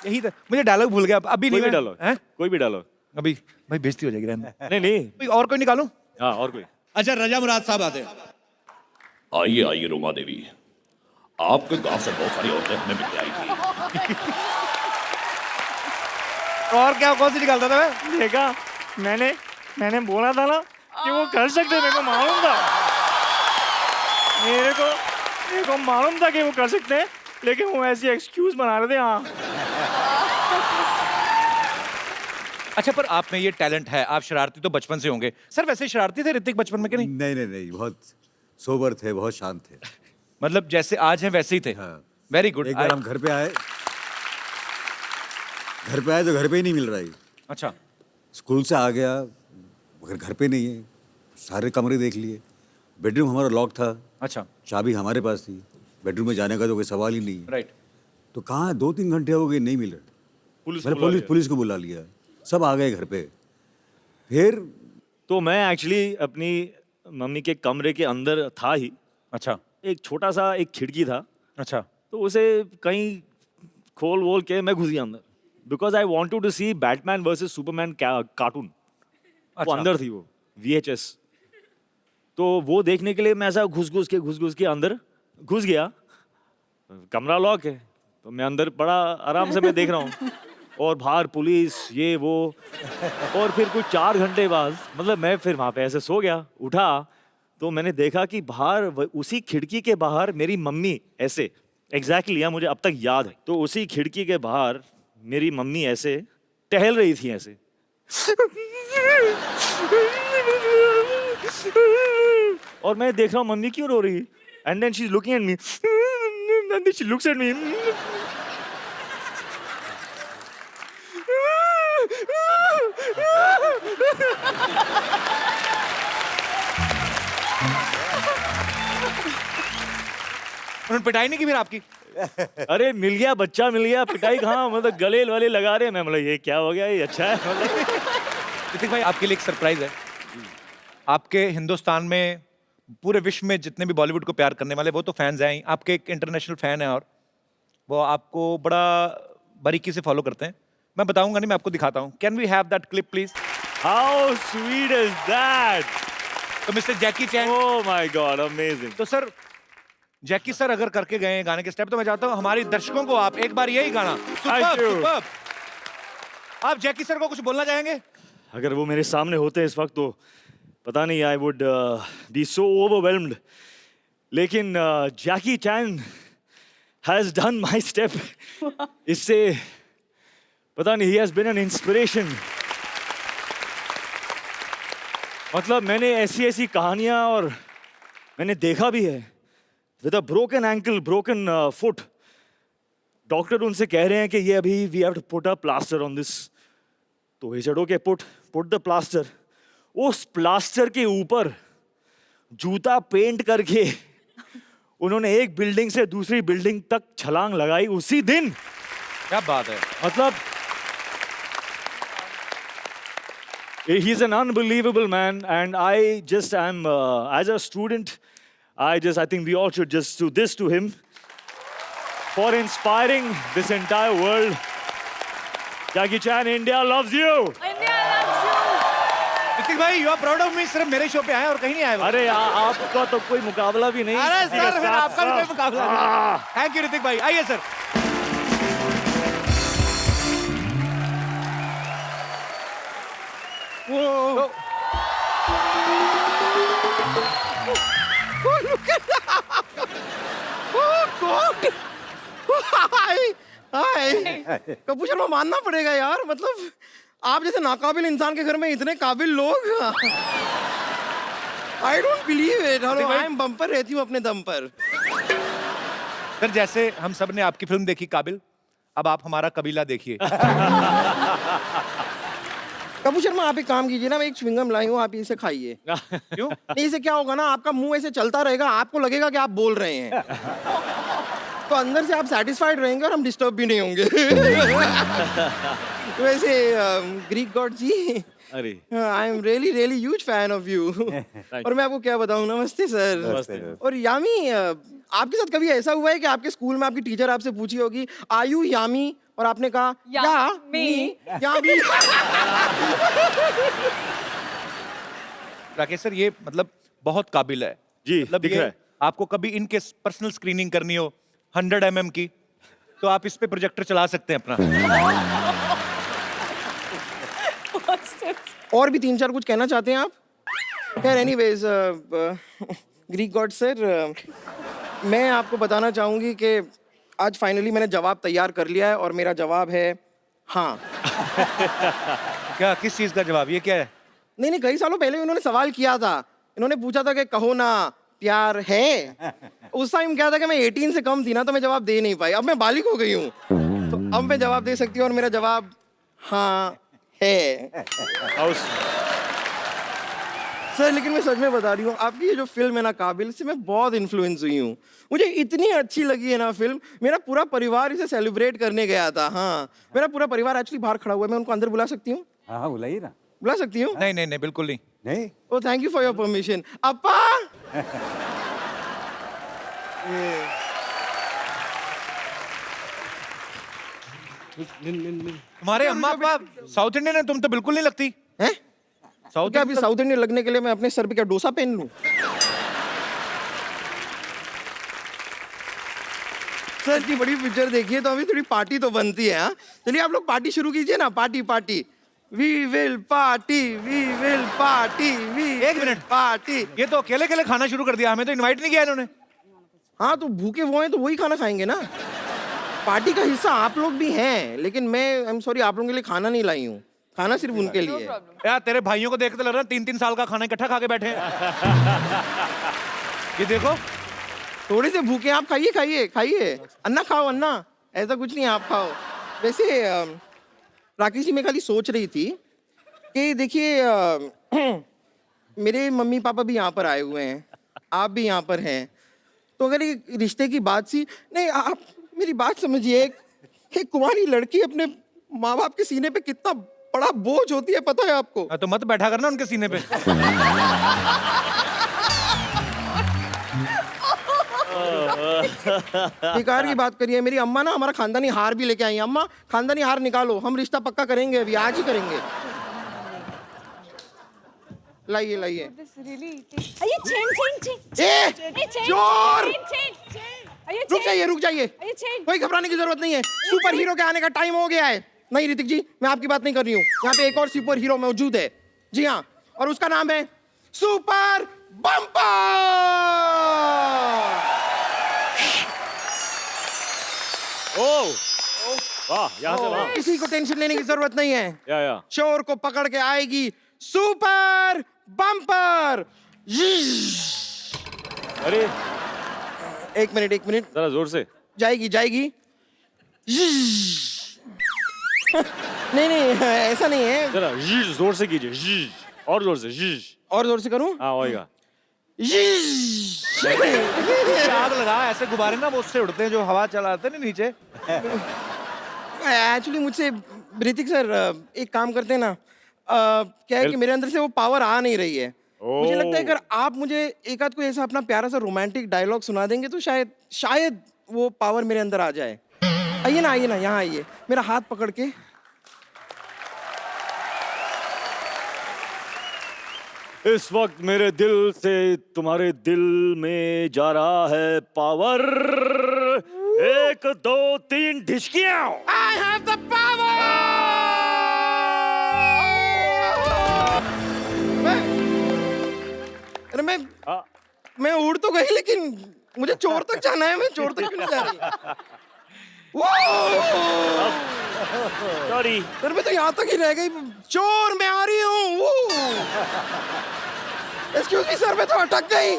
यही था, मुझे डायलॉग भूल गया अभी। कोई नहीं भी डायलॉग हैं? कोई भी डायलॉग अभी भाई बेइज्जती हो जाएगी, रहने। नहीं और कोई निकालूं? हाँ, और कोई। अच्छा, रजा मुराद साहब आते हैं। आइए आइए रोमा देवी, आपके गांव से बहुत सारी औरतें हमें मिल आई थी। और क्या, कौन सी निकालता था मैं? देखा, मैंने बोला था ना कि वो कर सकते, मेरे को मालूम था। मेरे को मालूम था कि वो कर सकते हैं, लेकिन वो ऐसी एक्सक्यूज बना रहे थे। हाँ। अच्छा, पर आप में ये टैलेंट है, आप शरारती तो बचपन से होंगे। सर वैसे शरारती थे ऋतिक बचपन में कि नहीं? नहीं, बहुत सोबर थे, बहुत शांत थे। मतलब जैसे आज हैं वैसे ही थे। हाँ। Very good. एक बार हम घर पे आए तो घर पे ही नहीं मिल रहा है। अच्छा, स्कूल से आ गया, मगर घर पे नहीं है। सारे कमरे देख लिए, बेडरूम हमारा लॉक था। अच्छा, चाबी हमारे पास थी, बेडरूम में जाने का तो कोई सवाल ही नहीं। राइट। तो कहाँ 2-3 घंटे हो गए, नहीं मिल रहा। पुलिस को बुला लिया, सब आ गए घर पे। फिर तो मैं एक्चुअली अपनी मम्मी के कमरे के अंदर था ही। अच्छा। एक छोटा सा एक खिड़की था। अच्छा। तो उसे कहीं खोल वोल के मैं घुस गया अंदर, because I wanted to see Batman versus Superman cartoon. वो अंदर थी वो VHS। तो वो देखने के लिए मैं ऐसा घुस के अंदर घुस गया। कमरा लॉक है तो मैं अंदर बड़ा आराम से मैं देख रहा हूँ, और बाहर पुलिस ये वो। और फिर कुछ 4 घंटे बाद मतलब मैं फिर वहाँ पे ऐसे सो गया, उठा तो मैंने देखा कि बाहर उसी खिड़की के बाहर मेरी मम्मी ऐसे एग्जैक्टली मुझे अब तक याद है। तो उसी खिड़की के बाहर मेरी मम्मी ऐसे टहल रही थी ऐसे। और मैं देख रहा हूँ मम्मी क्यों रो रही, and then she is looking at me, and she looks at me. उन्होंने पिटाई नहीं की फिर आपकी? अरे मिल गया, बच्चा मिल गया, पिटाई कहाँ, मतलब गले वाले लगा रहे हैं। मैं मतलब ये क्या हो गया, ये अच्छा है मतलब। ऋतिक भाई आपके लिए एक सरप्राइज है। आपके हिंदुस्तान में पूरे विश्व में जितने भी बॉलीवुड को प्यार करने वाले वो तो फैंस हैं ही, आपके एक इंटरनेशनल फैन है और वो आपको बड़ा बारीकी से फॉलो करते हैं। मैं बताऊंगा नहीं, मैं आपको दिखाता हूँ। Can we have that clip please? How sweet is that? तो mister Jackie Chan. Oh my God, amazing. तो सर जैकी सर अगर करके गए हैं गाने के स्टेप, तो मैं चाहता हूँ हमारे दर्शकों को आप एक बार यही गाना सुपर्ब। आप जैकी सर को कुछ बोलना चाहेंगे? अगर वो मेरे सामने होते इस वक्त तो पता नहीं, I would be so overwhelmed. लेकिन Jackie Chan has done my step. इससे पता नहीं, he has been an inspiration. मतलब मैंने ऐसी ऐसी कहानियां और मैंने देखा भी है। With a broken ankle, broken foot, doctor उनसे कह रहे हैं कि ये अभी we have to put a plaster on this. तो he said okay, put the plaster. उस प्लास्टर के ऊपर जूता पेंट करके उन्होंने एक बिल्डिंग से दूसरी बिल्डिंग तक छलांग लगाई उसी दिन। क्या बात है। मतलब he's an unbelievable man, and I just am as a student, I think we all should just do this to him for inspiring this entire world. Jackie Chan, India loves you. India loves you. Hrithik भाई, you are proud of me, सिर्फ मेरे show पे आए और कहीं नहीं आए। अरे आपका तो कोई मुकाबला भी नहीं। अरे सर, फिर आपका भी कोई मुकाबला नहीं। थैंक यू ऋतिक भाई, आइए sir. Whoa. Oh, look at that. Oh, God. Hi. Kapoor Sharma मानना पड़ेगा यार, मतलब आप जैसे नाकाबिल इंसान के घर में इतने काबिल लोग। I don't believe it. Hello, I am bumper रहती हूँ अपने दम पर। सर जैसे हम सब ने आपकी फिल्म देखी काबिल, अब आप हमारा कबीला देखिए। कपूर शर्मा, आप एक काम कीजिए ना, मैं एक च्युइंगम लाई हूँ, आप इसे खाइए। क्यों? नहीं, इसे क्या होगा ना, आपका मुंह ऐसे चलता रहेगा, आपको लगेगा कि आप बोल रहे हैं। तो अंदर से आप सेटिस्फाइड रहेंगे और हम डिस्टर्ब भी नहीं होंगे। वैसे Greek god ji, I am really really huge fan of you. और मैं आपको क्या बताऊं, नमस्ते सर। और यामी, आपके साथ कभी ऐसा हुआ है कि आपके स्कूल में आपकी टीचर आपसे पूछी होगी आयु यामी, और आपने कहा यामी? राकेश सर, ये मतलब बहुत काबिल है जी, मतलब दिख रहा है। आपको कभी इनके पर्सनल स्क्रीनिंग करनी हो 100 mm की, तो आप इस पे प्रोजेक्टर चला सकते हैं अपना। और भी 3-4 कुछ कहना चाहते हैं आप? खैर एनीवेज, ग्रीक गॉड सर, मैं आपको बताना चाहूंगी कि आज फाइनली मैंने जवाब तैयार कर लिया है, और मेरा जवाब है हाँ। क्या, किस चीज का जवाब? ये क्या है? नहीं, कई सालों पहले उन्होंने सवाल किया था। इन्होंने पूछा था कि कहो ना प्यार है। उस टाइम क्या था कि मैं 18 से कम थी ना, तो मैं जवाब दे नहीं पाई। अब मैं बालिग हो गई हूँ, तो अब मैं जवाब दे सकती हूँ, और मेरा जवाब हाँ है। सर लेकिन मैं सच में बता रही हूँ, आपकी ये जो फिल्म है ना काबिल, इससे मैं बहुत इन्फ्लुएंस हुई हूँ। मुझे इतनी अच्छी लगी है ना फिल्म, मेरा पूरा परिवार इसे सेलिब्रेट करने गया था। हाँ, मेरा पूरा परिवार एक्चुअली बाहर खड़ा हुआ है, मैं उनको अंदर बुला सकती हूँ? हाँ, बुलाइए ना। बुला सकती हूँ? नहीं नहीं नहीं, बिल्कुल नहीं। नहीं? Oh thank you for your permission. अप्पा! तुम्हारे अम्मा पापा साउथ इंडियन है, तुम तो बिल्कुल नहीं लगती। हैं? साउथ क्या अभी साउथ इंडियन लगने के लिए मैं अपने सर पे क्या डोसा पहन लूं? सर की बड़ी पिक्चर देखिए तो अभी थोड़ी पार्टी तो बनती है। हाँ, चलिए आप लोग पार्टी शुरू कीजिए ना। Party party, we will party, we will party, we एक मिनट, पार्टी। ये तो अकेले अकेले खाना शुरू कर दिया, हमें तो इनवाइट नहीं किया इन्होंने। हाँ तो भूखे वो हैं तो वही खाना खाएंगे ना। पार्टी का हिस्सा आप लोग भी हैं, लेकिन मैं आई एम सॉरी आप लोगों के लिए खाना नहीं लाई हूँ। खाना सिर्फ उनके लिए। यार तेरे भाइयों को देखते लग रहा है 3-3 साल का खाना इकट्ठा खा के बैठे हैं। ये देखो, थोड़े से भूखे आप खाइए खाइए खाइए। अन्ना खाओ अन्ना, ऐसा कुछ नहीं आप खाओ। वैसे राकेश जी मैं खाली सोच रही थी कि देखिए मेरे मम्मी पापा भी यहाँ पर आए हुए हैं, आप भी यहाँ पर हैं, तो अगर ये रिश्ते की बात सी नहीं, आप मेरी बात समझिए। एक कुंवारी लड़की अपने माँ बाप के सीने पे कितना बड़ा बोझ होती है पता है आपको? तो मत बैठा करना उनके सीने पे। बेकार की बात करिए। मेरी अम्मा ना हमारा खानदानी हार भी लेके आई हैं। अम्मा खानदानी हार निकालो, हम रिश्ता पक्का करेंगे, अभी आज ही करेंगे। लाइए लाइए। चोर! रुक जाइए। कोई घबराने की जरूरत नहीं है, सुपर हीरो के आने का टाइम हो गया है। नहीं ऋतिक जी, मैं आपकी बात नहीं कर रही हूँ। यहाँ पे एक और सुपर हीरो मौजूद है। जी हाँ, और उसका नाम है सुपर बम्पर। वाह, यहाँ से वहाँ। किसी को टेंशन लेने की जरूरत नहीं है। या चोर को पकड़ के आएगी सुपर बम्पर। अरे एक मिनट जरा जोर से। जाएगी। नहीं ऐसा नहीं है। जरा जोर से कीजिए, और जोर से। और जोर से करूं? हाँ होएगा। आग लगा, ऐसे गुब्बारे ना वो उससे उड़ते हैं जो हवा चलाते हैं ना नीचे। एक्चुअली मुझसे ऋतिक सर एक काम करते हैं ना, क्या है कि मेरे अंदर से वो पावर आ नहीं रही है। मुझे लगता है अगर आप मुझे एक आध कोई ऐसा अपना प्यारा सा रोमांटिक डायलॉग सुना देंगे तो शायद वो पावर मेरे अंदर आ जाए। आइए ना यहाँ आइए, मेरा हाथ पकड़ के। इस वक्त मेरे दिल से तुम्हारे दिल में जा रहा है power. 1 2 3 ढिशकियां। I have the power! अरे मैं उड़ तो गई, लेकिन मुझे चोर तक जाना है। मैं चोर तक क्यों नहीं जा रही? सॉरी सर, मैं तो यहाँ तक ही रह गई। चोर, मैं आ रही हूँ। एक्सक्यूज मी सर, मैं तो अटक गई।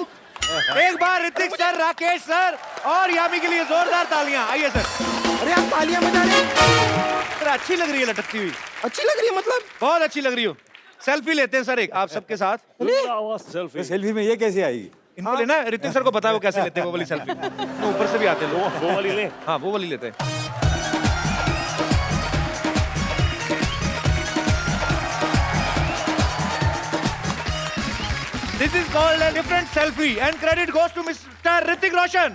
एक बार ऋतिक सर, राकेश सर और यामी के लिए जोरदार तालियां। आइए सर। अरे आप तालियां बजा रहे हैं? सर अच्छी लग रही है लटकती हुई। अच्छी लग रही है मतलब? बहुत अच्छी लग रही हो। सेल्फी लेते हैं सर एक आप सबके साथ। सेल्फी में ये कैसे आएगी? इनको लेना है, ऋतिक सर को पता है वो कैसे लेते हैं वो वाली सेल्फी। तो ऊपर से भी आते हैं लोग। वो वाली ले। हाँ वो वाली लेते हैं। This is called a different selfie and credit goes to Mr. Hrithik Roshan.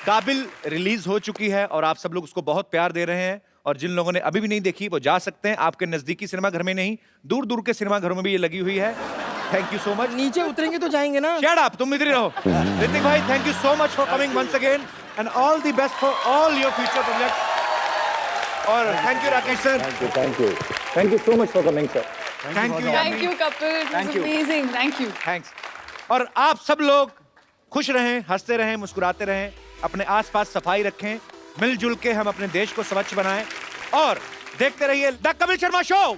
काबिल रिलीज हो चुकी है और आप सब लोग उसको बहुत प्यार दे रहे हैं, और जिन लोगों ने अभी भी नहीं देखी वो जा सकते हैं। आपके नजदीकी सिनेमा घर में नहीं, दूर दूर के सिनेमा घरों में भी ये लगी हुई है। Thank you so much. नीचे उतरेंगे तो जाएंगे ना। शट अप, तुम इधर ही रहो। ऋतिक भाई, thank you so much for coming once again and all the best for all your future project. और thank you Rakesh sir. Thank you so much for coming sir. Thank you Kapil, it was amazing. Thank you. Thanks. और आप सब लोग खुश रहें, हंसते रहें, मुस्कुराते रहें, अपने आसपास सफाई रखें, मिलजुल के हम अपने देश को स्वच्छ बनाएं और देखते रहिए द कपिल शर्मा शो।